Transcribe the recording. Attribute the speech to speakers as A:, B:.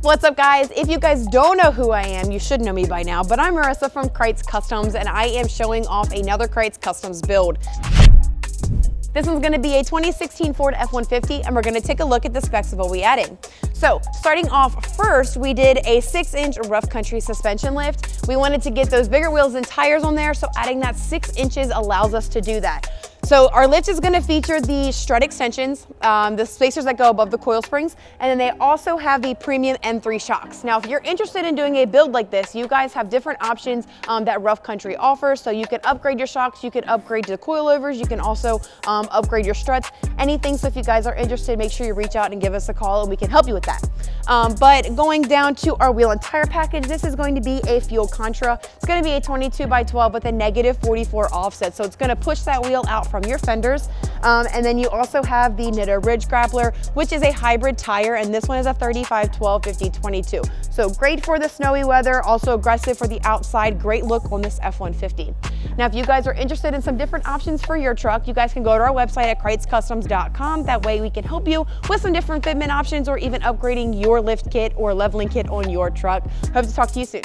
A: What's up, guys? If you guys don't know who I am, you should know me by now, but I'm Marissa from Krietz Customs, and I am showing off another Krietz Customs build. This one's gonna be a 2016 Ford F-150, and we're gonna take a look at the specs of what we added. So, starting off first, we did a 6-inch rough country suspension lift. We wanted to get those bigger wheels and tires on there, so adding that 6 inches allows us to do that. So our lift is gonna feature the strut extensions, the spacers that go above the coil springs, and then they also have the premium M3 shocks. Now, if you're interested in doing a build like this, you guys have different options that Rough Country offers. So you can upgrade your shocks, you can upgrade the coilovers, you can also upgrade your struts, anything. So if you guys are interested, make sure you reach out and give us a call and we can help you with that. But going down to our wheel and tire package, this is going to be a fuel contra. It's gonna be a 22x12 with a -44 offset. So it's gonna push that wheel out from your fenders. And then you also have the Nitto Ridge Grappler, which is a hybrid tire, and this one is a 35/12 50/22. So great for the snowy weather, also aggressive for the outside, great look on this F-150. Now, if you guys are interested in some different options for your truck, you guys can go to our website at KrietzCustoms.com. That way we can help you with some different fitment options or even upgrading your lift kit or leveling kit on your truck. Hope to talk to you soon.